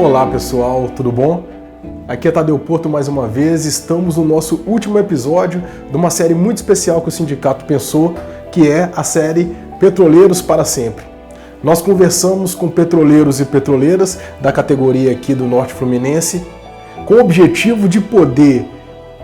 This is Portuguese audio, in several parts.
Olá pessoal, tudo bom? Aqui é Tadeu Porto mais uma vez, estamos no nosso último episódio de uma série muito especial que o sindicato pensou, que é a série Petroleiros para Sempre. Nós conversamos com petroleiros e petroleiras da categoria aqui do Norte Fluminense, com o objetivo de poder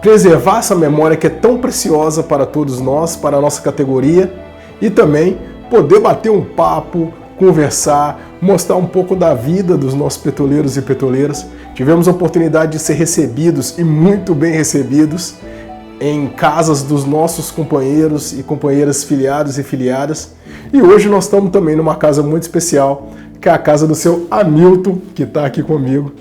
preservar essa memória que é tão preciosa para todos nós, para a nossa categoria, e também poder bater um papo, conversar, mostrar um pouco da vida dos nossos petroleiros e petroleiras. Tivemos a oportunidade de ser recebidos e muito bem recebidos em casas dos nossos companheiros e companheiras filiados e filiadas. E hoje nós estamos também numa casa muito especial, que é a casa do seu Hamilton, que está aqui comigo.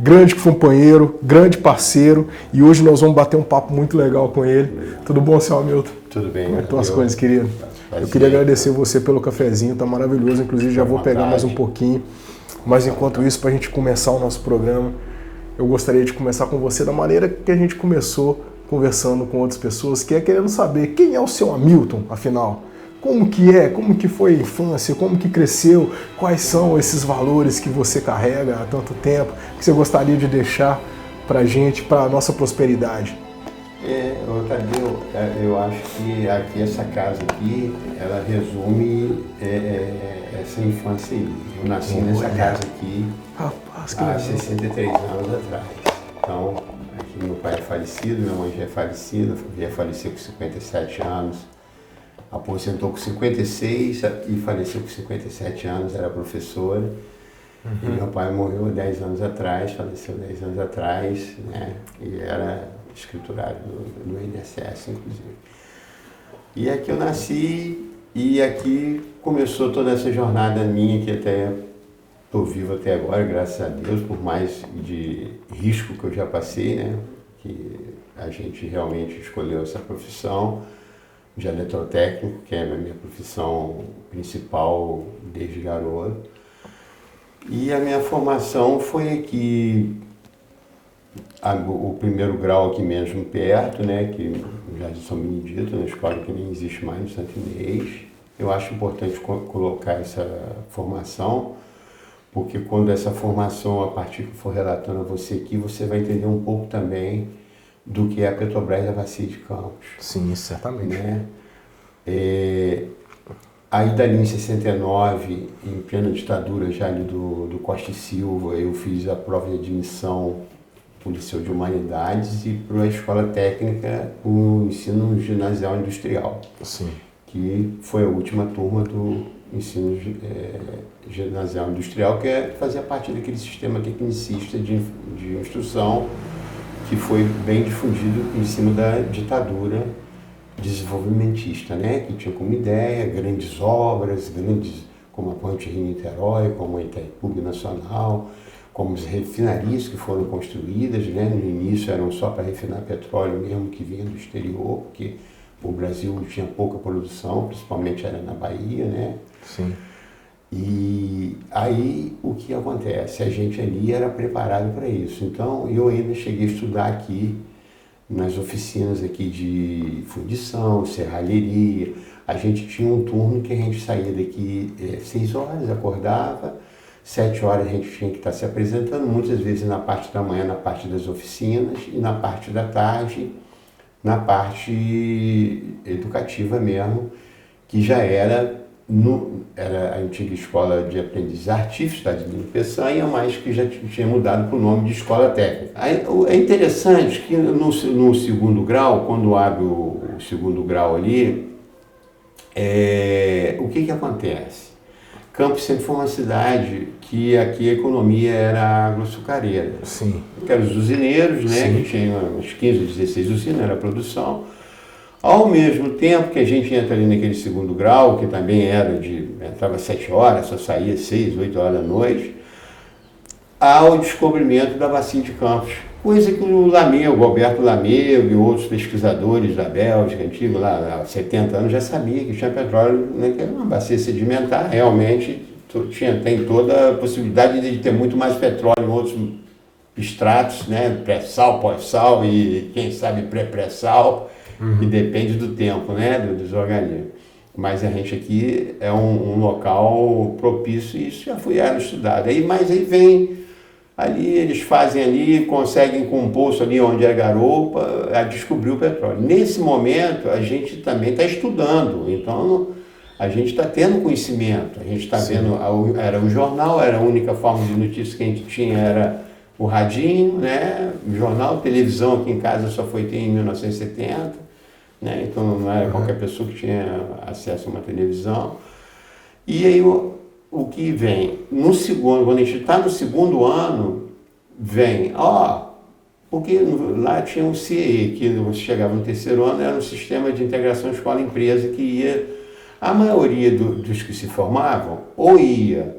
Grande companheiro, grande parceiro, e hoje nós vamos bater um papo muito legal com ele. Tudo bom, seu Hamilton? Tudo bem. Como estão as coisas, querido? Eu queria agradecer você pelo cafezinho, tá maravilhoso. Inclusive já vou pegar mais um pouquinho. Mas enquanto isso, para a gente começar o nosso programa, eu gostaria de começar com você da maneira que a gente começou, conversando com outras pessoas, que é querendo saber quem é o seu Hamilton, afinal. Como que foi a infância, como que cresceu, quais são esses valores que você carrega há tanto tempo, que você gostaria de deixar pra gente, pra nossa prosperidade? Tadeu, eu acho que aqui essa casa aqui, ela resume essa infância aí. Eu nasci nessa casa aqui há 63 anos atrás. Então, aqui meu pai é falecido, minha mãe já é falecida, já faleceu com 57 anos. Aposentou com 56 e faleceu com 57 anos, era professora. E meu pai morreu 10 anos atrás, faleceu 10 anos atrás, né? E era escriturário do INSS, inclusive. E aqui eu nasci e aqui começou toda essa jornada minha, que até estou vivo até agora, graças a Deus, por mais de risco que eu já passei, né? Que a gente realmente escolheu essa profissão de eletrotécnico, que é a minha profissão principal desde garoto. E a minha formação foi aqui, o primeiro grau aqui mesmo perto, né, que já de São Benedito, na escola que nem existe mais, no Santo Inês. Eu acho importante colocar essa formação, porque quando essa formação, a partir que for relatando a você aqui, você vai entender um pouco também do que é a Petrobras da Bacia de Campos. Sim, certamente. Né? Aí dali em 69, em plena ditadura já ali do Costa e Silva, eu fiz a prova de admissão para o Liceu de Humanidades e para a Escola Técnica, o Ensino Ginasial Industrial. Sim. Que foi a última turma do Ensino Ginasial Industrial, que fazia parte daquele sistema tecnicista de instrução que foi bem difundido em cima da ditadura desenvolvimentista, né? Que tinha como ideia grandes obras, como a Ponte Rio-Niterói, como a Itaipu Nacional, como as refinarias que foram construídas, né? No início eram só para refinar petróleo mesmo, que vinha do exterior, porque o Brasil tinha pouca produção, principalmente era na Bahia, né? Sim. E aí o que acontece? A gente ali era preparado para isso. Então eu ainda cheguei a estudar aqui nas oficinas aqui de fundição, serralheria. A gente tinha um turno que a gente saía daqui 6 horas, acordava, 7 horas a gente tinha que estar se apresentando, muitas vezes na parte da manhã, na parte das oficinas, e na parte da tarde, na parte educativa mesmo, que já era a antiga escola de aprendizes artífices, da Divino Peçanha, mas que já tinha mudado para o nome de escola técnica. É interessante que no segundo grau, quando abre o segundo grau ali, o que acontece? Campos sempre foi uma cidade que aqui a economia era agroaçucareira. Sim. Que eram os usineiros, né? Sim. Que tinha umas 15 ou 16 usinas, era a produção. Ao mesmo tempo que a gente entra ali naquele segundo grau, que também entrava 7 horas, só saía 6, 8 horas da noite, há o descobrimento da Bacia de Campos. Coisa que o Alberto Lamego e outros pesquisadores da Bélgica, antigo, lá há 70 anos, já sabia que tinha petróleo, né, que era uma bacia sedimentar, realmente tem toda a possibilidade de ter muito mais petróleo em outros estratos, né, pré-sal, pós-sal e quem sabe pré-pré-sal. Que depende do tempo, né, dos organismos. Mas a gente aqui é um local propício e isso já foi estudado. Mas aí vem Ali eles fazem ali, conseguem com um poço ali onde é garopa, a descobrir o petróleo. Nesse momento, a gente também está estudando, então a gente está tendo conhecimento, a gente está vendo, era o jornal, era a única forma de notícia que a gente tinha, era o radinho, né? O jornal, televisão aqui em casa só foi ter em 1970, né? Então não era qualquer pessoa que tinha acesso a uma televisão. E aí o que vem? No segundo, quando a gente está no segundo ano, vem, porque lá tinha um CIE, que você chegava no terceiro ano, era um sistema de integração escola-empresa que ia, a maioria dos que se formavam, ou ia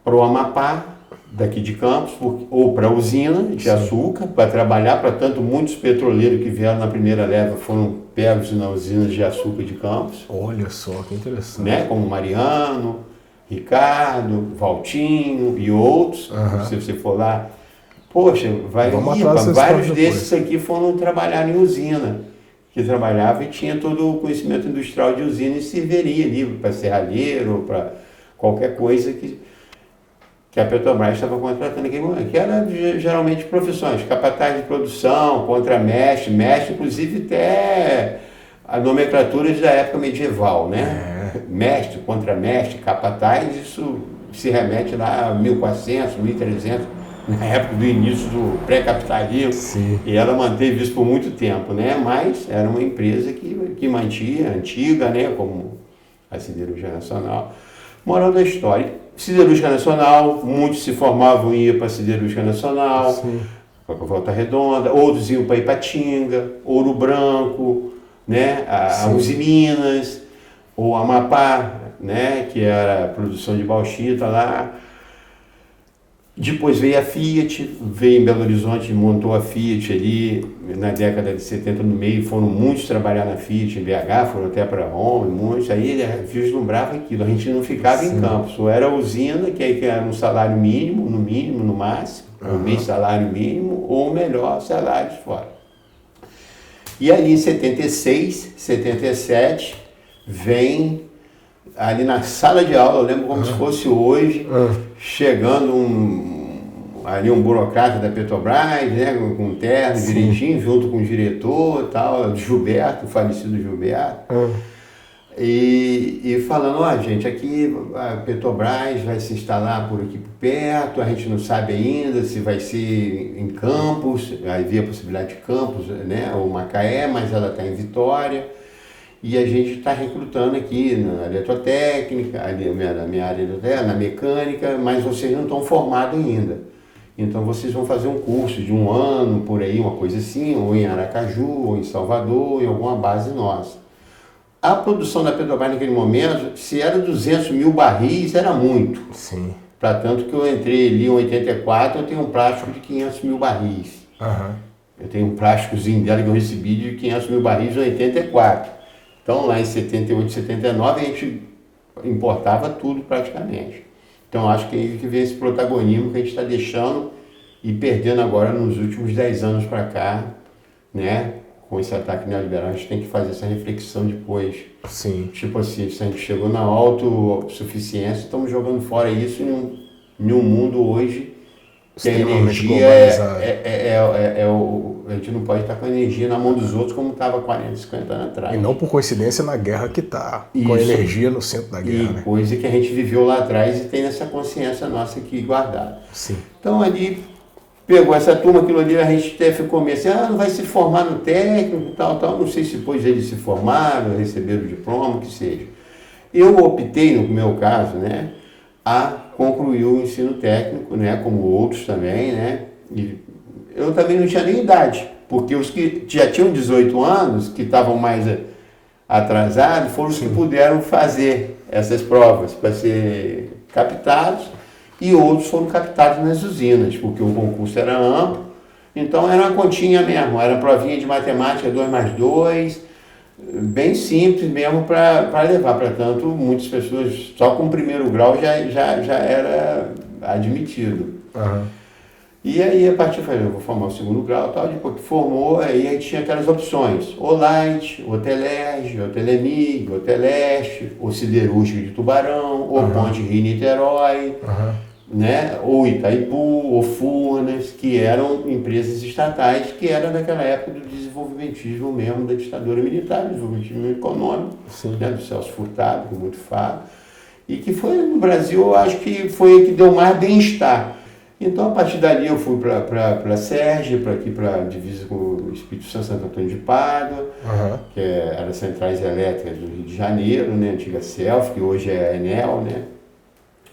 para o Amapá, daqui de Campos, ou para a usina de açúcar, para trabalhar, para tanto muitos petroleiros que vieram na primeira leva foram pegos na usina de açúcar de Campos. Olha só, que interessante. Né? Como Mariano, Ricardo, Valtinho e outros. Se você for lá, poxa, vários desses aqui foram trabalhar em usina, que trabalhava e tinha todo o conhecimento industrial de usina e serviria ali para serralheiro, para qualquer coisa que a Petrobras estava contratando naquele momento, que era geralmente profissões, capataz de produção, contramestre, mestre, inclusive até a nomenclatura da época medieval, né? Mestre, contramestre, capataz, isso se remete lá a 1400, 1300, na época do início do pré-capitalismo. Sim. E ela manteve isso por muito tempo, né? Mas era uma empresa que mantinha, antiga, né? Como a Siderúrgica Nacional. Moral da história. Siderúrgica Nacional, muitos se formavam e iam para a Siderúrgica Nacional, para Volta Redonda, outros iam para Ipatinga, Ouro Branco, né, a Uzi Minas, ou Amapá, né, que era a produção de bauxita lá. Depois veio a Fiat, veio em Belo Horizonte, montou a Fiat ali na década de 70 no meio, foram muitos trabalhar na Fiat em BH, foram até para Roma, muitos, aí vislumbrava aquilo, a gente não ficava em Campos, ou era a usina, que aí era um salário mínimo, no máximo, um mês salário mínimo, ou melhor, salários fora. E ali em 76, 77, vem ali na sala de aula, eu lembro como se fosse hoje, chegando um burocrata da Petrobras, né, com um terno direitinho, junto com o diretor e tal, Gilberto, o falecido Gilberto, e falando, gente, aqui a Petrobras vai se instalar por aqui por perto, a gente não sabe ainda se vai ser em Campos, havia a possibilidade de Campos, né, ou Macaé, mas ela está em Vitória. E a gente está recrutando aqui na eletrotécnica, na minha área na mecânica, mas vocês não estão formados ainda. Então vocês vão fazer um curso de 1 ano, por aí, uma coisa assim, ou em Aracaju, ou em Salvador, em alguma base nossa. A produção da Petrobras naquele momento, se era 200 mil barris, era muito. Sim. Para tanto que eu entrei ali em 84, eu tenho um plástico de 500 mil barris. Eu tenho um plásticozinho dela que eu recebi de 500 mil barris em 84. Então, lá em 78, 79, a gente importava tudo praticamente. Então, acho que é aí que vem esse protagonismo que a gente está deixando e perdendo agora nos últimos 10 anos para cá, né? Com esse ataque neoliberal, a gente tem que fazer essa reflexão depois. Sim. Tipo assim, se a gente chegou na autossuficiência, estamos jogando fora isso em um mundo hoje que a energia a gente não pode estar com a energia na mão dos outros como estava 40, 50 anos atrás. E não por coincidência na guerra que está, com a energia no centro da guerra. Né? Coisa que a gente viveu lá atrás e tem essa consciência nossa aqui guardada. Sim. Então ali, pegou essa turma, aquilo ali, a gente até ficou meio assim, não vai se formar no técnico, tal, não sei se depois eles se formaram, receberam o diploma, o que seja. Eu optei, no meu caso, né, a concluir o ensino técnico, né, como outros também, né, e eu também não tinha nem idade, porque os que já tinham 18 anos, que estavam mais atrasados, foram os que puderam fazer essas provas para ser captados, e outros foram captados nas usinas, porque o concurso era amplo, então era uma continha mesmo, era provinha de matemática 2+2, bem simples mesmo para levar, para tanto muitas pessoas só com o primeiro grau já era admitido. E aí a partir eu vou formar o segundo grau, tal, depois que formou, aí a gente tinha aquelas opções, ou Light, ou Telerge, ou Telemig, ou Teleste, ou Siderúrgica de Tubarão, ou Ponte Rio-Niterói, né? Ou Itaipu, ou Furnas, que eram empresas estatais, que era naquela época do desenvolvimentismo mesmo, da ditadura militar, desenvolvimentismo econômico, né? Do Celso Furtado, que muito fala, e que foi, no Brasil, eu acho que foi o que deu mais bem-estar. Então, a partir dali, eu fui para Sérgio, para aqui, para a divisa com o Espírito Santo, Santo Antônio de Pádua, que era Centrais Elétricas do Rio de Janeiro, né? Antiga Celf, que hoje é a Enel, né?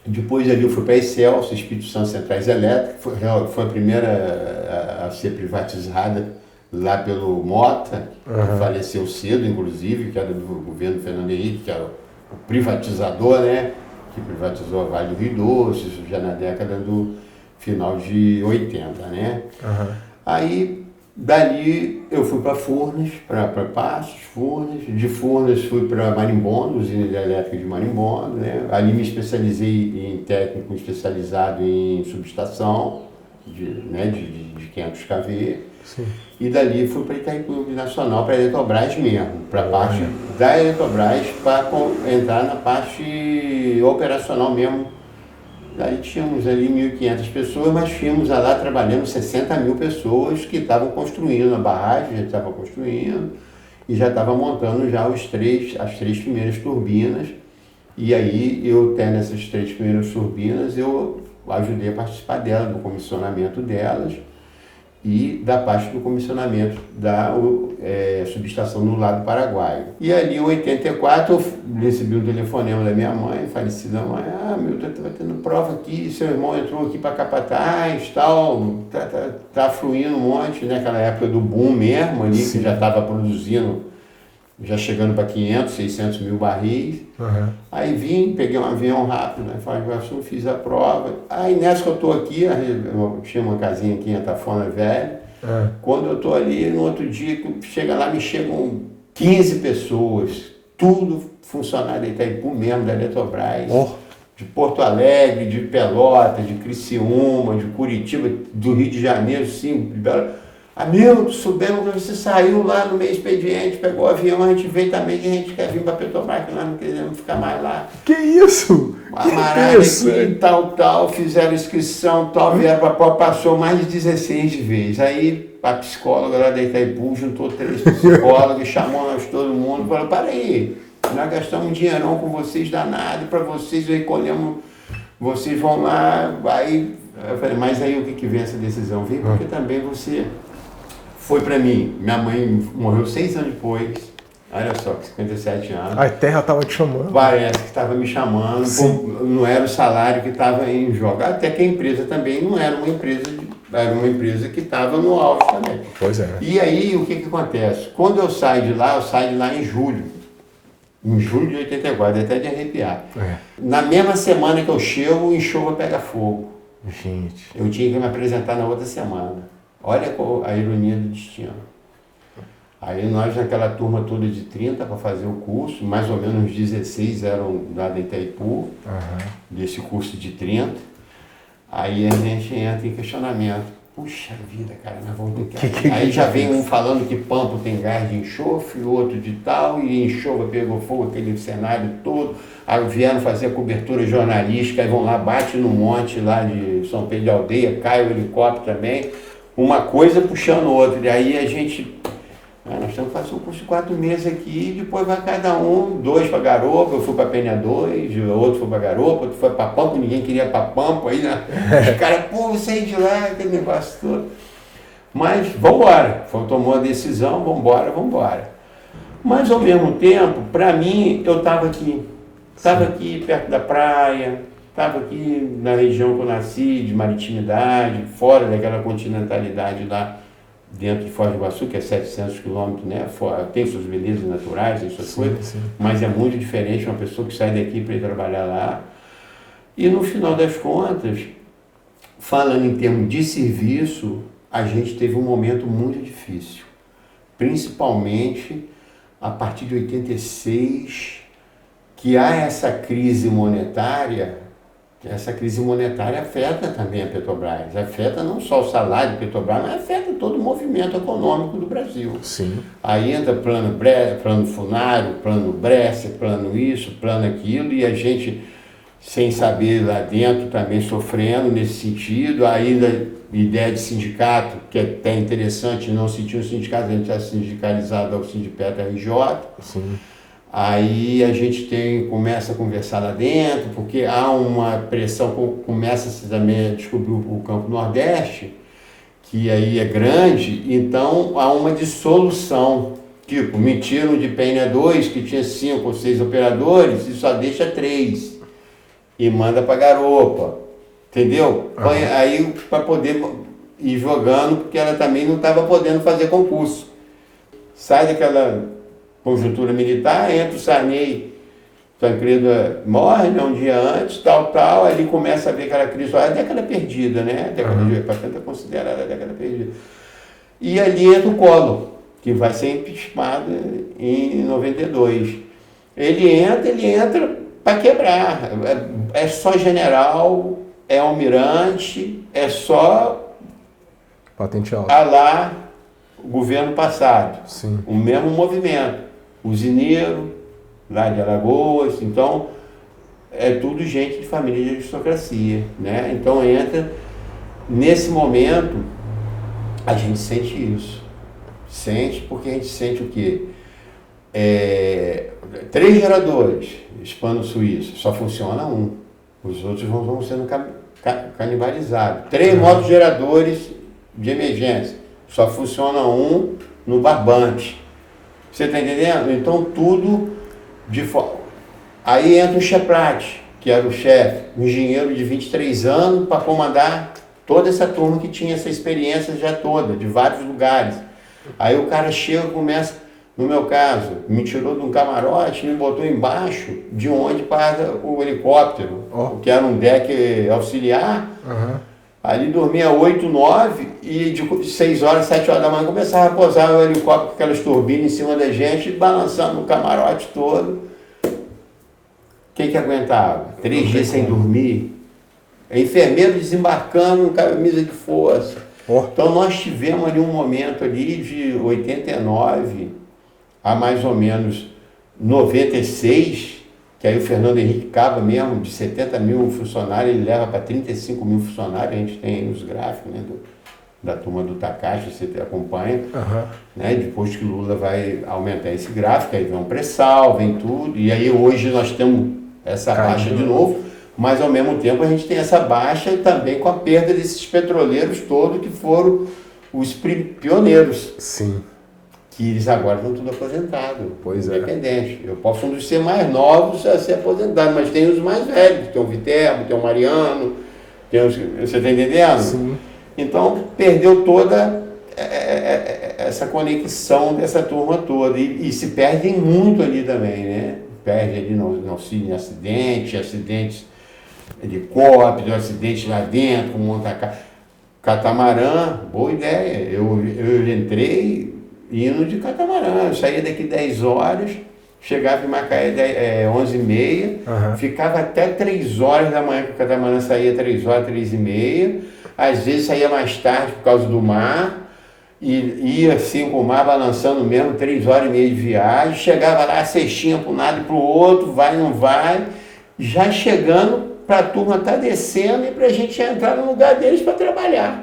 Depois ali eu fui para a Excelsior, Espírito Santo Centrais Elétricas, foi a primeira a ser privatizada lá pelo Mota, que faleceu cedo, inclusive, que era do governo Fernando Henrique, que era o privatizador, né? Que privatizou a Vale do Rio Doce, isso já na década do final de 80, né? Aí, dali, eu fui para Furnas, para Passos, Furnas. De Furnas fui para Marimbondo, usina elétrica de Marimbondo, né? Ali me especializei em técnico especializado em subestação, de 500 kV. E dali fui para Itaipu Nacional, para a Eletrobras mesmo, para a parte da Eletrobras, para entrar na parte operacional mesmo. Aí tínhamos ali 1.500 pessoas, mas tínhamos lá trabalhando 60 mil pessoas que estavam construindo a barragem, já estava construindo e já estava montando já as três primeiras turbinas. E aí eu, tendo essas 3 primeiras turbinas, eu ajudei a participar delas, do comissionamento delas e da parte do comissionamento da subestação no lado paraguaio. E ali em 84 eu recebi um telefonema da minha mãe, falecida mãe, Milton, estava tendo prova aqui, seu irmão entrou aqui para Capataz, tal, tá fluindo um monte, né? Aquela época do boom mesmo ali, que já estava produzindo, já chegando para 500, 600 mil barris. Aí vim, peguei um avião rápido, né? Foz do Iguaçu, fiz a prova. Aí nessa que eu estou aqui, eu tinha uma casinha aqui em Atafona Velho. Quando eu estou ali, no outro dia, me chegam 15 pessoas, tudo funcionário da Itaipu mesmo, da Eletrobras, de Porto Alegre, de Pelotas, de Criciúma, de Curitiba, do Rio de Janeiro, sim, de Belo. Milton, soubemos que você saiu lá no meio expediente, pegou o avião, a gente veio também, que a gente quer vir para Petrobras, que nós não queremos ficar mais lá. Que isso? Amarado aqui, tal, fizeram inscrição, vieram para a prova, passou mais de 16 vezes. Aí a psicóloga lá da Itaipu juntou 3 psicólogos, chamou nós todo mundo, falou, para aí, nós gastamos um dinheirão com vocês danado, para vocês recolhemos, vocês vão lá, aí eu falei, mas aí o que vem essa decisão? Vem porque também você foi para mim, minha mãe morreu 6 anos depois, olha só, 57 anos. A terra estava te chamando. Parece que estava me chamando, não era o salário que estava em jogo. Até que a empresa também não era uma empresa, era uma empresa que estava no auge também. Pois é. E aí, o que acontece? Quando eu saio de lá em julho de 84, até de arrepiar. Na mesma semana que eu chego, o enxova pega fogo. Gente. Eu tinha que me apresentar na outra semana. Olha a ironia do destino. Aí nós, naquela turma toda de 30 para fazer o curso, mais ou menos 16 eram lá da Itaipu, desse curso de 30. Aí a gente entra em questionamento. Puxa vida, cara, nós vamos ter que... Aí já vem um falando que Pampo tem gás de enxofre, outro de tal, e enxova pegou fogo, aquele cenário todo. Aí vieram fazer a cobertura jornalística, aí vão lá, bate no monte lá de São Pedro de Aldeia, cai o helicóptero também. Uma coisa puxando outra, e aí a gente, nós temos que fazer um curso de 4 meses aqui, e depois vai cada um, 2 para Garopa, eu fui para Penha 2, outro foi para Garopa, outro foi para Pampo, ninguém queria ir para Pampo, aí os caras, saí de lá, aquele negócio todo. Mas vamos embora, tomou a decisão, vamos embora. Mas ao mesmo tempo, para mim, eu estava aqui perto da praia, estava aqui na região que eu nasci, de maritimidade, fora daquela continentalidade lá dentro de Foz do Iguaçu, que é 700 quilômetros, né? Tem suas belezas naturais, tem suas coisas, mas é muito diferente uma pessoa que sai daqui para ir trabalhar lá. E no final das contas, falando em termos de serviço, a gente teve um momento muito difícil, principalmente a partir de 86, que há essa crise monetária. Essa crise monetária afeta também a Petrobras, afeta não só o salário da Petrobras, mas afeta todo o movimento econômico do Brasil. Aí entra plano Funaro, plano Bresser, plano isso, plano aquilo, e a gente sem saber lá dentro, também sofrendo nesse sentido. Ainda ideia de sindicato, que é até interessante, não se tinha um sindicato, a gente está sindicalizado ao Sindipetra RJ. Sim. Aí a gente começa a conversar lá dentro, porque há uma pressão, começa-se também a descobrir o Campo Nordeste, que aí é grande, então há uma dissolução. Tipo, me tiram de PN 2, que tinha 5 ou 6 operadores, e só deixa 3. E manda para garopa. Entendeu? Uhum. Aí para poder ir jogando, porque ela também não estava podendo fazer concurso. Sai daquela conjuntura militar, entra o Sarney, Tancredo morre, né, um dia antes, tal, ali começa a ver aquela crise, a década perdida, né? Para tentar considerar a década perdida. E ali entra o Collor, que vai ser impeachado em 92. Ele entra para quebrar. É só general, é almirante, é só patente alta. A lá o governo passado. Sim. O mesmo movimento. Usineiro, lá de Alagoas. Então, é tudo gente de família de aristocracia, né? Então entra, nesse momento, a gente sente isso. Sente porque a gente sente o quê? 3 geradores, hispano suíço, só funciona um. Os outros vão sendo canibalizados. 3 motos geradores de emergência, só funciona um no barbante. Você está entendendo? Então tudo de fora. Aí entra o Cheplat, que era o chefe, um engenheiro de 23 anos para comandar toda essa turma que tinha essa experiência já toda, de vários lugares. Aí o cara chega e começa, no meu caso, me tirou de um camarote e me botou embaixo de onde passa o helicóptero, que era um deck auxiliar. Ali dormia 8, 9 e de 6 horas, 7 horas da manhã começava a pousar o helicóptero com aquelas turbinas em cima da gente, balançando o camarote todo. Quem que aguentava? 3 dias sem dormir. Enfermeiro desembarcando com camisa de força. Então nós tivemos ali um momento ali de 89 a mais ou menos 96, que aí o Fernando Henrique Caba mesmo, de 70 mil funcionários, ele leva para 35 mil funcionários, a gente tem aí nos gráficos, né, da turma do Takashi, você acompanha, né, depois que Lula vai aumentar esse gráfico, aí vem um pré-sal, vem tudo, e aí hoje nós temos essa baixa de novo, mas ao mesmo tempo a gente tem essa baixa também com a perda desses petroleiros todos que foram os pioneiros. Sim. Que eles agora estão tudo aposentados, independentes. Eu posso um dos ser mais novos a ser aposentado, mas tem os mais velhos, tem o Viterbo, tem o Mariano, tem os, você está entendendo? Sim. Então perdeu toda essa conexão dessa turma toda e se perdem muito ali também, né? Perde ali no auxílio em acidentes, helicóptero, acidente lá dentro, com catamarã, boa ideia. Eu entrei indo de catamarã, eu saía daqui 10 horas, chegava em Macaé 11h30, ficava até 3 horas da manhã, porque o catamarã saía 3 horas, 3h30, às vezes saía mais tarde por causa do mar, e ia assim com o mar balançando mesmo, 3 horas e meia de viagem, chegava lá, cestinha para um lado e para o outro, vai, não vai, já chegando para a turma estar descendo e para a gente entrar no lugar deles para trabalhar.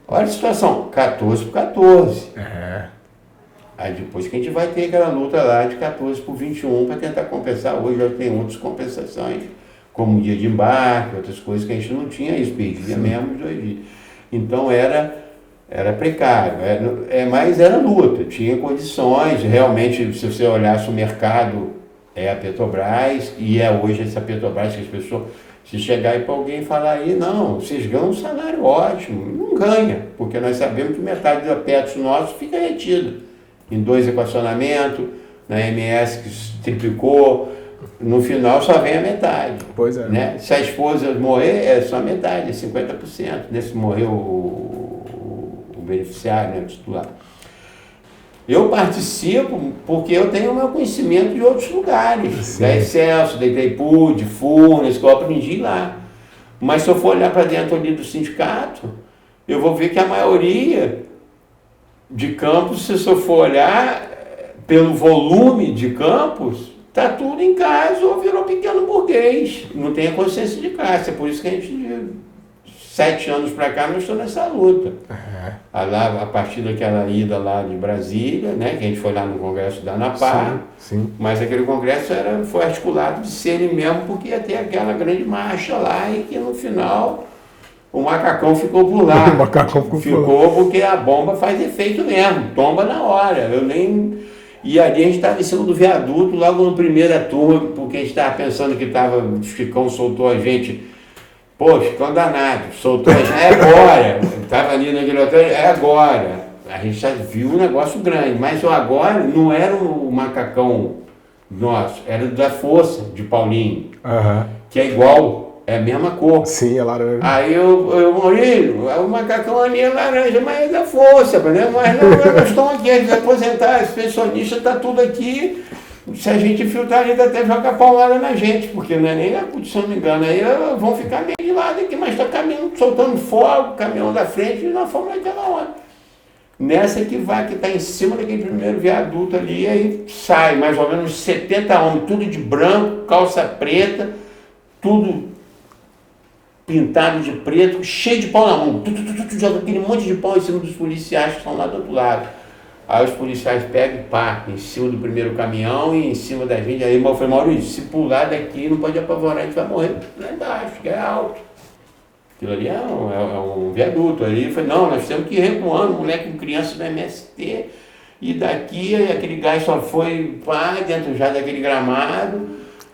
Olha a situação, 14 por 14. Aí depois que a gente vai ter aquela luta lá de 14 por 21 para tentar compensar. Hoje já tem outras compensações, como dia de embarque, outras coisas que a gente não tinha isso, perdia mesmo os 2 dias. Então era precário, mas era luta, tinha condições. Realmente, se você olhasse o mercado, é a Petrobras, e é hoje essa Petrobras que as pessoas... Se chegar aí para alguém e falar aí, não, vocês ganham um salário ótimo, não ganha, porque nós sabemos que metade da Petros nosso fica retida em 2 equacionamentos, na MS que triplicou, no final só vem a metade. Pois é. Né? Se a esposa morrer, é só metade, é 50%, nesse morreu o beneficiário, né, o titular. Eu participo porque eu tenho o meu conhecimento de outros lugares, Sim. Da Excelso, da Itaipu, de Furnas, que eu aprendi lá. Mas se eu for olhar para dentro ali do sindicato, eu vou ver que a maioria de campos, se eu for olhar pelo volume de campos, tá tudo em casa ou virou pequeno burguês. Não tem a consciência de classe. É por isso que a gente, de 7 anos para cá, nós estamos nessa luta. A partir daquela ida lá de Brasília, né, que a gente foi lá no Congresso da ANAPAR, sim. Mas aquele Congresso foi articulado de ser ele mesmo, porque ia ter aquela grande marcha lá e que no final o macacão ficou por lá. O macacão ficou porque a bomba faz efeito mesmo, tomba na hora. E ali a gente estava em cima do viaduto, logo no primeira turma, porque a gente estava pensando que o Chicão soltou a gente. Pô, Chicão danado, soltou a gente, é agora. Estava ali naquele hotel, é agora. A gente já viu um negócio grande, mas o agora não era o macacão nosso, era da Força, de Paulinho, que é igual, é a mesma cor. Sim, é laranja. Aí Maurílio, o macacão ali é laranja, mas é da Força, né? Mas não, nós estamos aqui, eles aposentados, pensionistas, está tudo aqui. Se a gente filtrar, a gente até joga paulada na gente, porque não é nem se eu não me engano, aí vão ficar meio de lado aqui, mas está caminhando, soltando fogo, caminhão da frente, e nós fomos naquela hora. Nessa que está em cima daquele primeiro viaduto ali, aí sai mais ou menos 70 homens, tudo de branco, calça preta, tudo pintado de preto, cheio de pau na mão, joga aquele monte de pau em cima dos policiais que estão lá do outro lado. Aí os policiais pegam e partem em cima do primeiro caminhão e em cima da gente. Aí eu falei, Maurício, se pular daqui não pode apavorar, a gente vai morrer lá embaixo, que é alto. Aquilo ali é um viaduto. Aí eu falei, não, nós temos que ir recuando, moleque com criança do MST, e daqui aquele gás só foi dentro já daquele gramado,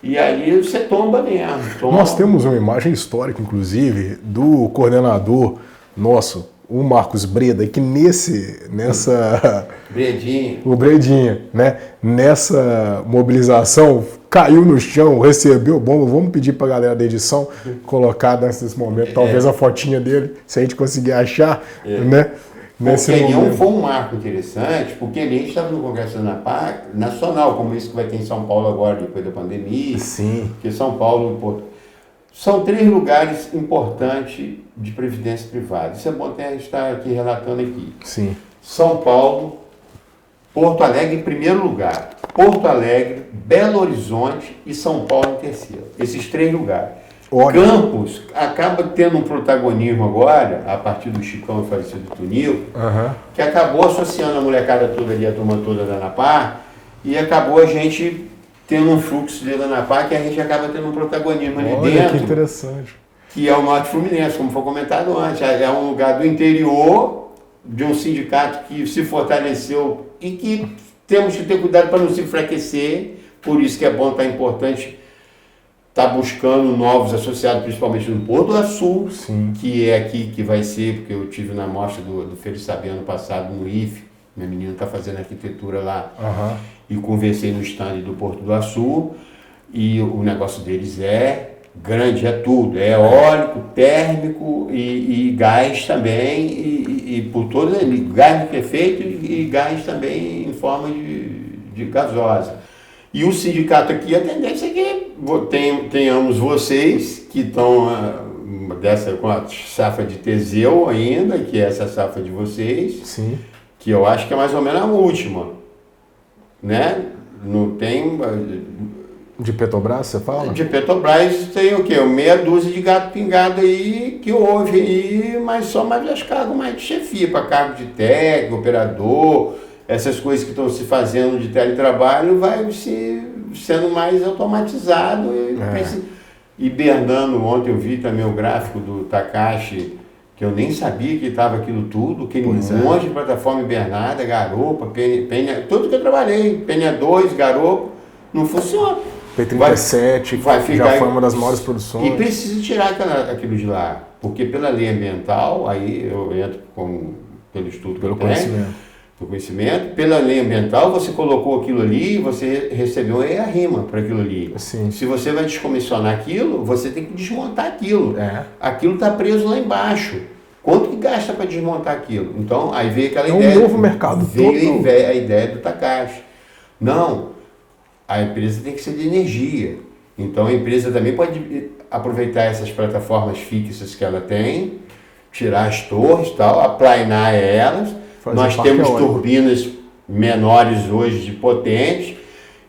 e aí você tomba mesmo. Nós temos uma imagem histórica, inclusive, do coordenador nosso, o Marcos Breda, que nessa... Bredinha. O Bredinha, né? Nessa mobilização, caiu no chão, recebeu bomba. Vamos pedir para a galera da edição colocar nesses momentos, talvez a fotinha dele, se a gente conseguir achar, né? Nesse momento. Foi um marco interessante, porque ele estava no Congresso da ANAPAR nacional, como esse que vai ter em São Paulo agora, depois da pandemia. Sim. Porque São Paulo... São 3 lugares importantes de previdência privada. Isso é bom até estar aqui relatando aqui. Sim. São Paulo, Porto Alegre em primeiro lugar, Porto Alegre, Belo Horizonte e São Paulo em terceiro. Esses 3 lugares. Olha. Campos acaba tendo um protagonismo agora, a partir do Chicão e falecido Tunil, que acabou associando a molecada toda ali, a turma toda da ANAPAR, e acabou a gente tendo um fluxo dentro da ANAPAR que a gente acaba tendo um protagonismo ali dentro. Que interessante. Que é o Norte Fluminense, como foi comentado antes. É um lugar do interior, de um sindicato que se fortaleceu e que temos que ter cuidado para não se enfraquecer. Por isso que é bom, importante estar buscando novos associados, principalmente no Porto do Sul, que é aqui que vai ser, porque eu tive na mostra do Feira Saber ano passado no IFE, minha menina está fazendo arquitetura lá, e conversei no stand do Porto do Açu, e o negócio deles é grande, é tudo, é eólico, térmico e gás também, e por todas, gás liquefeito e gás também em forma de gasosa. E o sindicato aqui, a tendência é que tenhamos vocês que estão com a safra de Teseu ainda, que é essa safra de vocês, Sim. que eu acho que é mais ou menos a última, né? Não tem... De Petrobras, você fala? De Petrobras tem o quê? Meia dúzia de gato pingado aí, que houve aí, mas só mais as cargos mais de chefia, para cargo de técnico, operador, essas coisas que estão se fazendo de teletrabalho, vai sendo mais automatizado. E Bernardo, ontem eu vi também o gráfico do Takashi, que eu nem sabia que estava aquilo tudo, aquele monte de plataforma hibernada, garopa, penha, tudo que eu trabalhei, penha 2, garopa, não funciona. P37, vai ficar, já foi uma das maiores produções. E precisa tirar aquilo de lá, porque pela lei ambiental, aí eu entro pelo estudo, pelo conhecimento, pela lei ambiental, você colocou aquilo ali, você recebeu a rima para aquilo ali. Sim. Se você vai descomissionar aquilo, você tem que desmontar aquilo. Aquilo está preso lá embaixo. Quanto que gasta para desmontar aquilo? Então, aí veio aquela ideia. É um novo mercado. Veio a ideia do Takashi. Não. A empresa tem que ser de energia. Então a empresa também pode aproveitar essas plataformas fixas que ela tem, tirar as torres, tal, aplainar elas. Nós temos turbinas menores hoje de potentes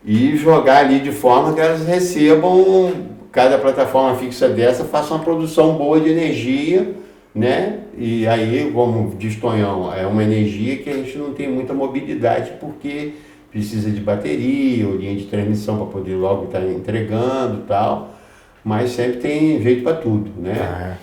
e jogar ali de forma que elas recebam, cada plataforma fixa dessa faça uma produção boa de energia, né? E aí, como diz Tonhão, é uma energia que a gente não tem muita mobilidade porque precisa de bateria ou linha de transmissão para poder logo estar entregando e tal, mas sempre tem jeito para tudo, né?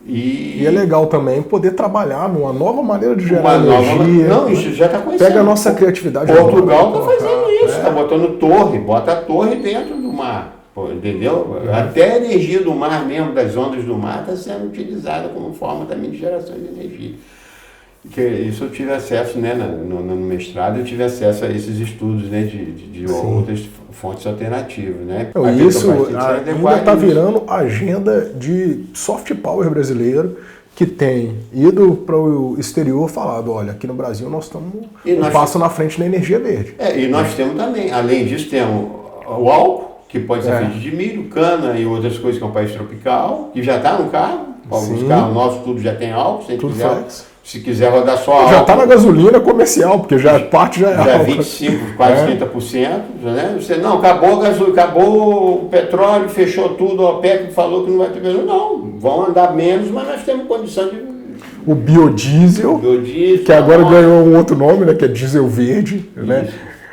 E é legal também poder trabalhar numa nova maneira de gerar energia. Não, isso já está conhecendo. Pega a nossa criatividade. Portugal está fazendo isso, está botando torre, bota a torre dentro do mar, entendeu? Até a energia do mar mesmo, das ondas do mar, está sendo utilizada como forma também de geração de energia. Que isso eu tive acesso, né, no mestrado, eu tive acesso a esses estudos, né, de outras fontes alternativas, né? Isso ainda está virando agenda de soft power brasileiro, que tem ido para o exterior falado, olha, aqui no Brasil nós estamos um passo na frente na energia verde. E nós temos também, além disso, temos o álcool, que pode ser feito de milho, cana e outras coisas, que é um país tropical, que já está no carro, alguns carros nossos tudo já tem álcool, se quiser rodar só álcool. Já está na gasolina comercial, porque já parte já é álcool. Já é 25%, quase 30%. Né? Você, não, acabou a gasolina, acabou o petróleo, fechou tudo, a OPEC falou que não vai ter gasolina. Não, vão andar menos, mas nós temos condição de... O biodiesel, que agora ganhou um outro nome, né, que é diesel verde, né?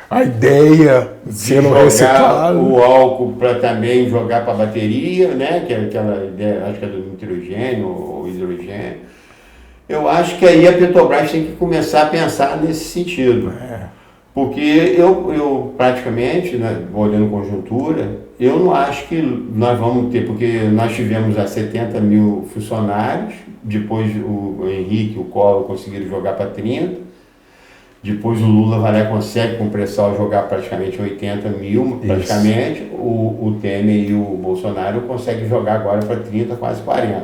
A ideia sendo reciclado. O álcool para também jogar para a bateria, né? Que é aquela ideia, acho que é do nitrogênio ou hidrogênio. Eu acho que aí a Petrobras tem que começar a pensar nesse sentido. Porque eu praticamente, né, olhando conjuntura, eu não acho que nós vamos ter, porque nós tivemos 70 mil funcionários, depois o Henrique, o Collor conseguiram jogar para 30, depois o Lula vai lá e consegue com pressão jogar praticamente 80 mil, praticamente, o Temer e o Bolsonaro conseguem jogar agora para 30, quase 40.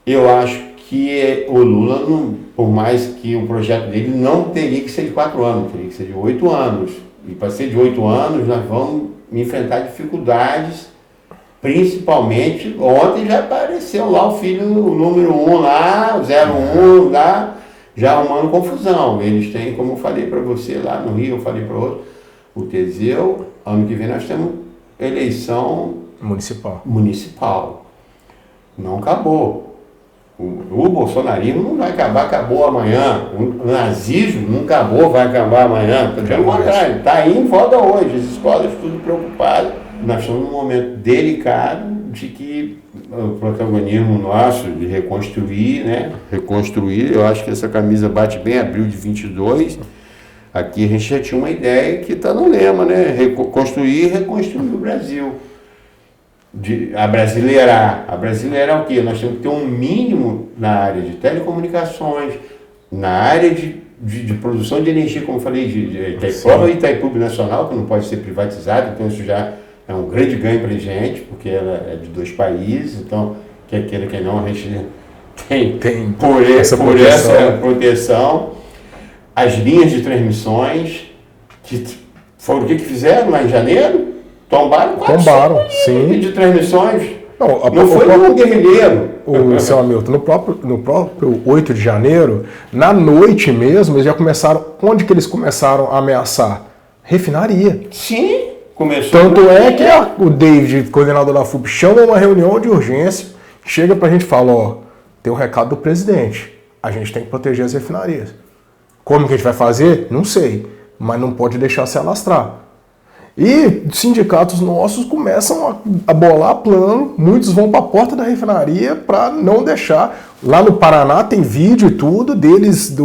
Eu acho que o Lula, por mais que o projeto dele não teria que ser de 4 anos, teria que ser de 8 anos. E para ser de 8 anos, nós vamos enfrentar dificuldades, principalmente, ontem já apareceu lá o filho, o número 1 lá, o 01 lá, já arrumando confusão. Eles têm, como eu falei para você lá no Rio, eu falei para outro, o Teseu, ano que vem nós temos eleição municipal. Não acabou. O bolsonarismo não vai acabar, acabou amanhã. O nazismo não acabou, vai acabar amanhã. Pelo contrário, está aí em volta hoje. As escolas tudo preocupadas. Nós estamos num momento delicado de que o protagonismo nosso de reconstruir, né? Reconstruir, eu acho que essa camisa bate bem, abril de 22. Aqui a gente já tinha uma ideia que está no lema, né? Construir e reconstruir o Brasil. Abrasileirar o quê? Nós temos que ter um mínimo na área de telecomunicações, na área de produção de energia, como eu falei, de Itaipu Nacional, que não pode ser privatizado, então isso já é um grande ganho para a gente, porque ela é de 2 países, então, quer queira, quer não, a gente tem por essa proteção. As linhas de transmissões, que foram o que fizeram lá em janeiro? Tombaram, sim. De transmissões. Não foi um guerrilheiro. O seu Hamilton, no próprio 8 de janeiro, na noite mesmo, eles já começaram. Onde que eles começaram a ameaçar? Refinaria. Sim, começou. Tanto é que o David, coordenador da FUP, chama uma reunião de urgência, chega pra gente e fala: tem um recado do presidente, a gente tem que proteger as refinarias. Como que a gente vai fazer? Não sei, mas não pode deixar se alastrar. E sindicatos nossos começam a bolar plano, muitos vão para a porta da refinaria para não deixar. Lá no Paraná tem vídeo e tudo deles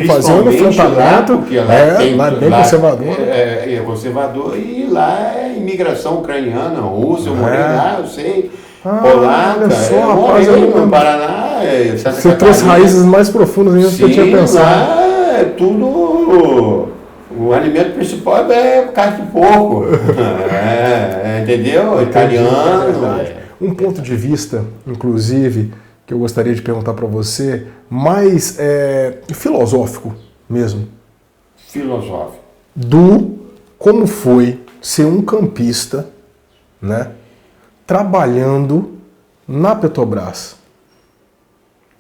fazendo enfrentamento. Lá é bem conservador. É conservador e lá é imigração ucraniana, russa, eu morei lá, eu sei. Polaca, olha só, rapaz, no Paraná. Você trouxe raízes mais profundas ainda do que eu tinha pensado. Lá é tudo. O alimento principal é carne de porco, entendeu? Italiano. Um ponto de vista, inclusive, que eu gostaria de perguntar para você, mais filosófico mesmo. Filosófico. Como foi ser um campista, né, trabalhando na Petrobras.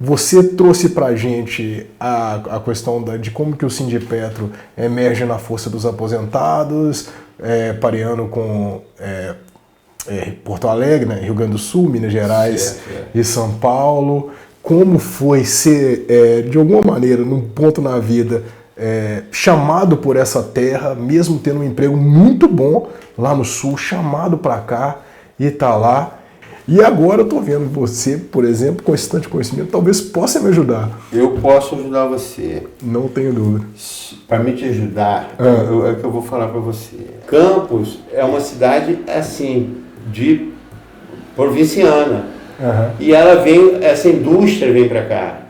Você trouxe para a gente a questão de como que o Sindipetro emerge na força dos aposentados, pareando com Porto Alegre, né? Rio Grande do Sul, Minas Gerais e São Paulo. Como foi ser, de alguma maneira, num ponto na vida, chamado por essa terra, mesmo tendo um emprego muito bom lá no Sul, chamado para cá e tá lá. E agora eu tô vendo você, por exemplo, com esse tanto de conhecimento, talvez possa me ajudar. Eu posso ajudar você. Não tenho dúvida. Para me te ajudar, é o que eu vou falar para você. Campos é uma cidade, assim, de provinciana. Uhum. E ela vem, essa indústria vem para cá.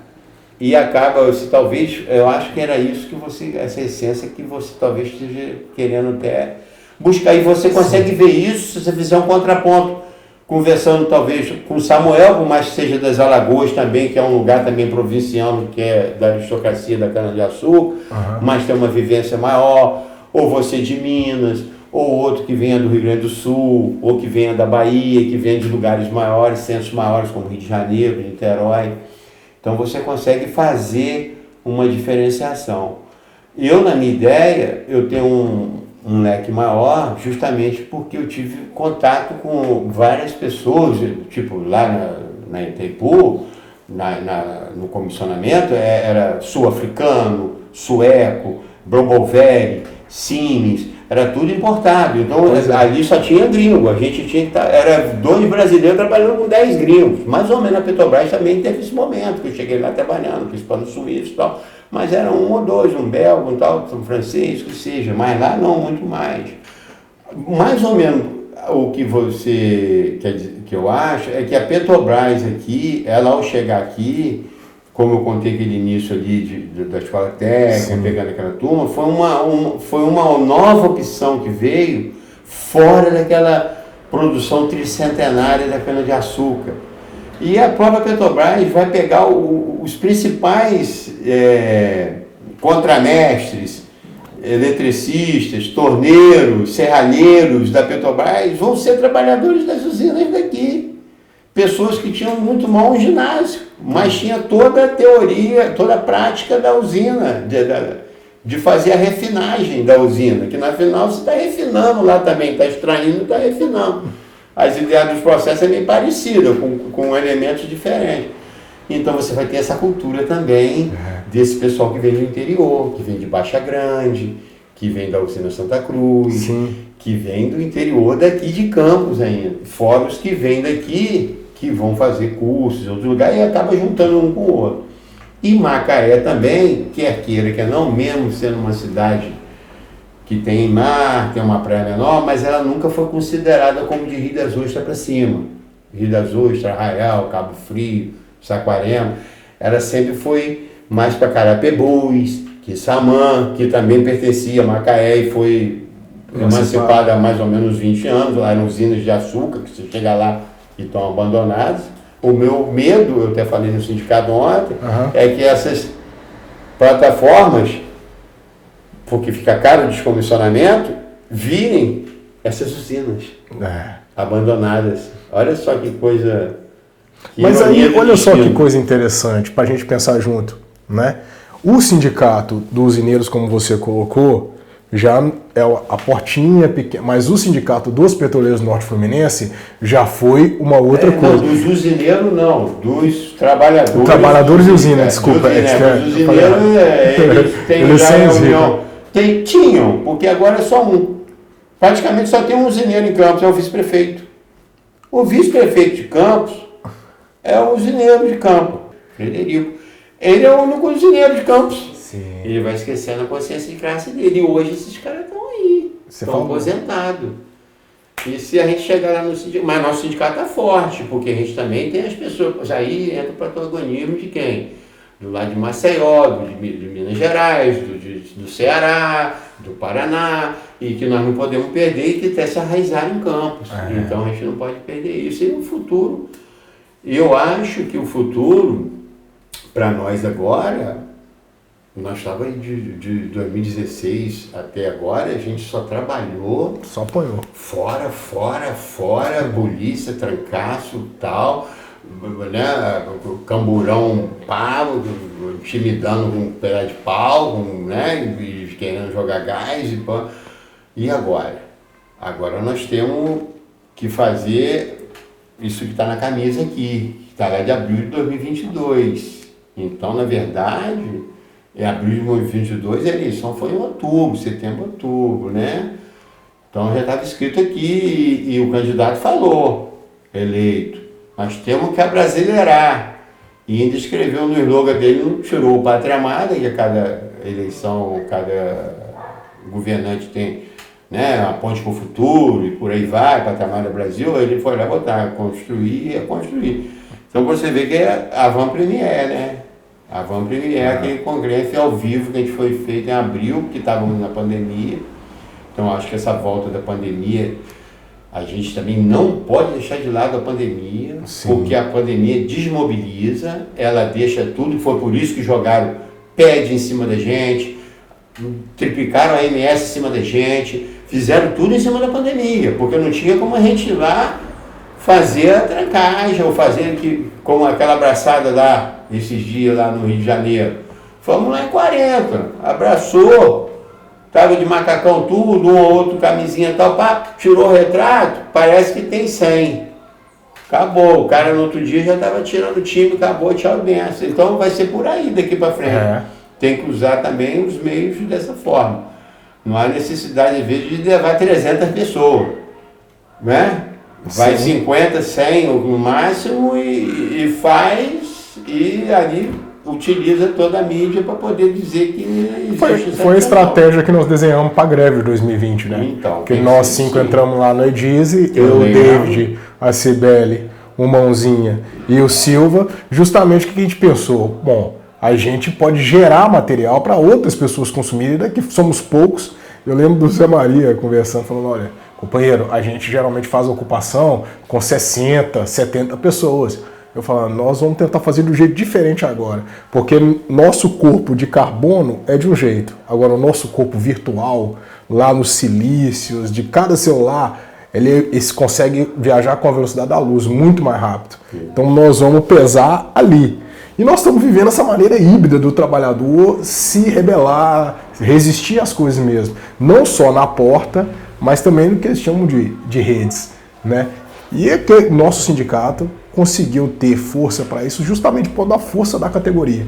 E acaba, talvez, eu acho que era isso que você, essa essência que você talvez esteja querendo até buscar. E você consegue ver isso se você fizer um contraponto. Conversando talvez com Samuel, por mais que seja das Alagoas também, que é um lugar também provinciano, que é da aristocracia da cana-de-açúcar, mas tem uma vivência maior, ou você de Minas, ou outro que venha do Rio Grande do Sul, ou que venha da Bahia, que venha de lugares maiores, centros maiores como Rio de Janeiro, Niterói. Então você consegue fazer uma diferenciação. Eu, na minha ideia, eu tenho um leque maior, justamente porque eu tive contato com várias pessoas, tipo lá na Itaipu, no comissionamento, era sul-africano, sueco, Brombolveri, Siemens, era tudo importado. Então ali só tinha gringo, a gente tinha que era 2 brasileiros trabalhando com 10 gringos. Mais ou menos a Petrobras também teve esse momento, que eu cheguei lá trabalhando, principalmente no Suíço e tal. Mas eram 1 ou 2, um belga, um tal, um francês, que seja, mas lá não, muito mais. Mais ou menos o que você quer dizer, que eu acho, é que a Petrobras aqui, ela ao chegar aqui, como eu contei aquele início ali da escola técnica, pegando aquela turma, foi uma nova opção que veio fora daquela produção tricentenária da cana-de-açúcar. E a própria Petrobras vai pegar os principais contramestres, eletricistas, torneiros, serralheiros da Petrobras, vão ser trabalhadores das usinas daqui. Pessoas que tinham muito mal um ginásio, mas tinha toda a teoria, toda a prática da usina, de fazer a refinagem da usina, que na final você está refinando lá também, está extraindo e está refinando. As ideias dos processos é meio parecida, com elementos diferentes. Então você vai ter essa cultura também desse pessoal que vem do interior, que vem de Baixa Grande, que vem da usina Santa Cruz, que vem do interior daqui de Campos ainda. Fora os que vêm daqui, que vão fazer cursos em outros lugares e acaba juntando um com o outro. E Macaé também, quer queira, quer não, mesmo sendo uma cidade que tem mar, tem uma praia menor, mas ela nunca foi considerada como de Rio das Ostras para cima. Rio das Ostras, Arraial, Cabo Frio, Saquarema, ela sempre foi mais para Carapebus, Quissamã, que também pertencia a Macaé e foi emancipada há mais ou menos 20 anos, lá em usinas de açúcar, que você chega lá e estão abandonadas. O meu medo, eu até falei no sindicato ontem, é que essas plataformas, porque fica caro o descomissionamento, virem essas usinas abandonadas. Olha só que coisa... Mas aí, olha só que coisa interessante para a gente pensar junto, né? O sindicato dos usineiros, como você colocou, já é a portinha pequena, mas o sindicato dos petroleiros norte-fluminense já foi uma outra coisa. Não, dos usineiros não, dos trabalhadores. Trabalhadores de usina, desculpa. Os usineiros, eles têm já reunião. Tinham, porque agora é só um. Praticamente só tem um usineiro em Campos, é o vice-prefeito. O vice-prefeito de Campos é o usineiro de Campos, Frederico. Ele é o único usineiro de Campos. Sim. Ele vai esquecendo a consciência de classe dele. E hoje esses caras estão aí, estão aposentados. E se a gente chegar lá no sindicato, mas nosso sindicato está forte, porque a gente também tem as pessoas, aí entra o protagonismo de quem? Do lado de Maceió, de Minas Gerais, do Ceará, do Paraná, e que nós não podemos perder e que até se arraizar em Campos. Então a gente não pode perder isso. E no futuro, eu acho que o futuro, para nós agora, nós estávamos de 2016 até agora, a gente só trabalhou. Só apanhou. Fora, polícia, trancaço, tal, né? Camburão pago, intimidando com um pedaço de pau, né? E querendo jogar gás. E agora? Agora nós temos que fazer isso que está na camisa aqui, que está lá de abril de 2022. Então, na verdade, abril de 2022, a eleição foi em outubro, setembro, outubro, né? Então já estava escrito aqui e o candidato falou, eleito, nós temos que abrasileirar. E ainda escreveu no slogan dele, não tirou o Pátria Amada, que a cada eleição, cada governante tem, né, a ponte para o futuro e por aí vai, Pátria Amada Brasil, ele foi lá botar, construir e construir. Então você vê que é a Van Premier, né? A Van Premier, aquele congresso ao vivo que a gente foi feito em abril, porque estávamos na pandemia. Então acho que essa volta da pandemia, a gente também não pode deixar de lado a pandemia, sim, porque a pandemia desmobiliza, ela deixa tudo, foi por isso que jogaram PED em cima da gente, triplicaram a AMS em cima da gente, fizeram tudo em cima da pandemia, porque não tinha como a gente ir lá fazer a trancagem, ou fazer como aquela abraçada lá, esses dias lá no Rio de Janeiro. Fomos lá em 40, abraçou, estava de macacão tudo, um ou outro camisinha tal, pá, tirou o retrato, parece que tem 100. Acabou, o cara no outro dia já estava tirando o time, acabou, tchau, benção. Então vai ser por aí daqui para frente. Tem que usar também os meios dessa forma. Não há necessidade, às vezes, de levar 300 pessoas, né? Vai 50, 100 no máximo e faz, e ali utiliza toda a mídia para poder dizer que existe. Foi a estratégia que nós desenhamos para a greve de 2020, né? Então, que nós 5 entramos lá no Edise, eu, o David, a Cibele, o Mãozinha e o Silva, justamente o que a gente pensou? Bom, a gente pode gerar material para outras pessoas consumirem, daqui somos poucos. Eu lembro do Zé Maria conversando, falando, olha, companheiro, a gente geralmente faz a ocupação com 60, 70 pessoas. Eu falo, nós vamos tentar fazer de um jeito diferente agora, porque nosso corpo de carbono é de um jeito. Agora, o nosso corpo virtual, lá nos silícios, de cada celular, ele consegue viajar com a velocidade da luz, muito mais rápido. Então, nós vamos pesar ali. E nós estamos vivendo essa maneira híbrida do trabalhador se rebelar, resistir às coisas mesmo. Não só na porta, mas também no que eles chamam de redes, né? E é que nosso sindicato conseguiu ter força para isso justamente por dar força da categoria,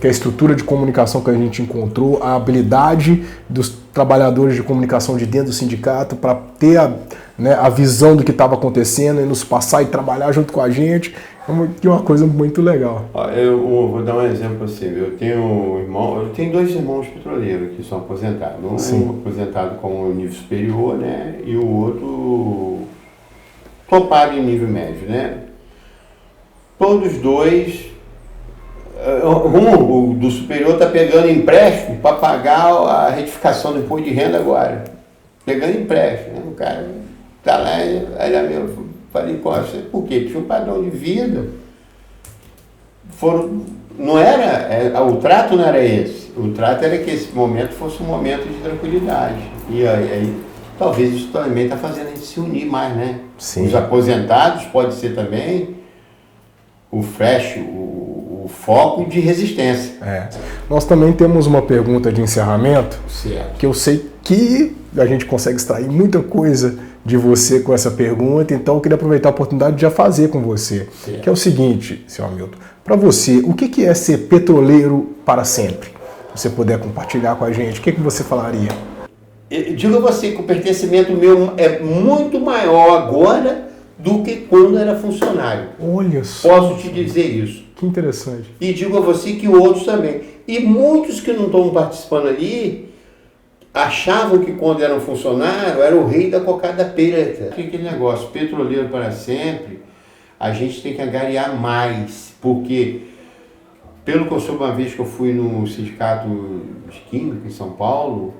que é a estrutura de comunicação que a gente encontrou, a habilidade dos trabalhadores de comunicação de dentro do sindicato para ter a visão do que estava acontecendo e nos passar e trabalhar junto com a gente, é uma coisa muito legal. Eu vou dar um exemplo assim, eu tenho 2 irmãos petroleiros que são aposentados, um aposentado com nível superior, né, e o outro topado em nível médio, né. Todos 2, o do superior está pegando empréstimo para pagar a retificação do imposto de renda agora. Pegando empréstimo, né? O cara está lá, aí eu falei, poxa, por quê? Tinha um padrão de vida. O trato não era esse. O trato era que esse momento fosse um momento de tranquilidade. E aí talvez isso também está fazendo a gente se unir mais, né? Sim. Os aposentados pode ser também o foco de resistência. Nós também temos uma pergunta de encerramento, certo, que eu sei que a gente consegue extrair muita coisa de você com essa pergunta, então eu queria aproveitar a oportunidade de já fazer com você, certo, que é o seguinte, senhor Hamilton, para você, o que é ser petroleiro para sempre? Se você puder compartilhar com a gente, o que você falaria? Eu digo a você que o pertencimento meu é muito maior agora do que quando era funcionário. Olha só. Posso te dizer isso. Que interessante. E digo a você que outros também. E muitos que não estão participando ali achavam que quando eram funcionário era o rei da cocada preta. Aquele negócio, petroleiro para sempre, a gente tem que angariar mais. Porque, pelo que eu soube uma vez que eu fui no sindicato de Química em São Paulo,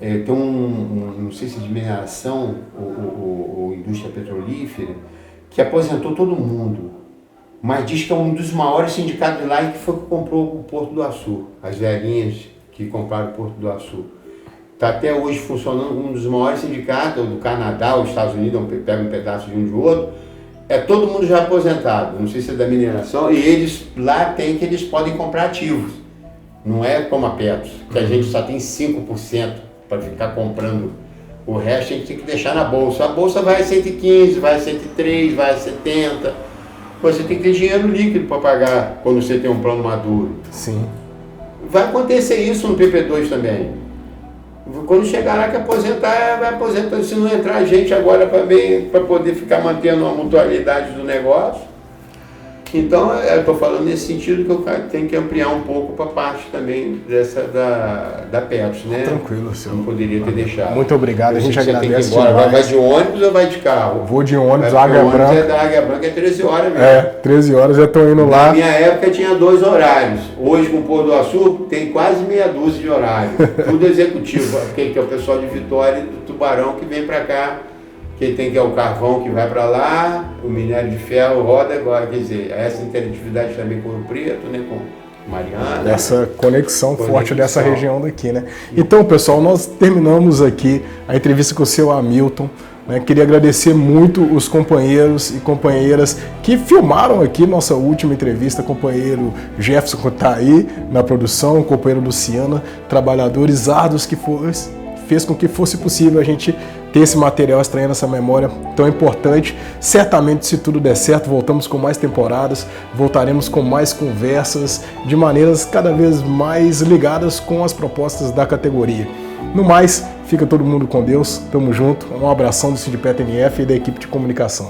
tem não sei se é de mineração ou indústria petrolífera, que aposentou todo mundo, mas diz que é um dos maiores sindicatos lá e que foi que comprou o Porto do Açu, as velhinhas que compraram o Porto do Açu. Está até hoje funcionando como um dos maiores sindicatos do Canadá, os Estados Unidos, pega um pedaço de um de outro, todo mundo já aposentado, não sei se é da mineração, e eles lá tem que eles podem comprar ativos, não é como a Petros, que a gente só tem 5%, para ficar comprando O resto a gente tem que deixar na bolsa. A bolsa vai a 115, vai a 103, vai a 70. Você tem que ter dinheiro líquido para pagar quando você tem um plano maduro. Sim. Vai acontecer isso no PP2 também. Quando chegar lá que aposentar, vai aposentar. Se não entrar gente agora para poder ficar mantendo a mutualidade do negócio. Então, eu estou falando nesse sentido que o cara tem que ampliar um pouco para a parte também dessa da Petros, né? Tranquilo, senhor. Não poderia ter deixado. Muito obrigado, a gente agradece. Vai de ônibus ou vai de carro? Vou de ônibus, Águia Branca. É da Águia Branca, é 13 horas mesmo. 13 horas já estou indo lá. Na minha época tinha 2 horários. Hoje, com o Pôr do Açúcar, tem quase meia dúzia de horários. Tudo executivo, que é o pessoal de Vitória e do Tubarão que vem para cá. Quem tem que é o carvão que vai para lá, o minério de ferro roda agora, quer dizer, essa interatividade também com o Preto, né, com Mariana. Essa conexão forte dessa região daqui, né? Então, pessoal, nós terminamos aqui a entrevista com o seu Hamilton. Né? Queria agradecer muito os companheiros e companheiras que filmaram aqui nossa última entrevista, companheiro Jefferson que está aí na produção, companheiro Luciana, trabalhadores árduos que fez com que fosse possível a gente ter esse material, extraindo essa memória tão importante. Certamente, se tudo der certo, voltamos com mais temporadas, voltaremos com mais conversas, de maneiras cada vez mais ligadas com as propostas da categoria. No mais, fica todo mundo com Deus, tamo junto, um abração do Sindipet NF e da equipe de comunicação.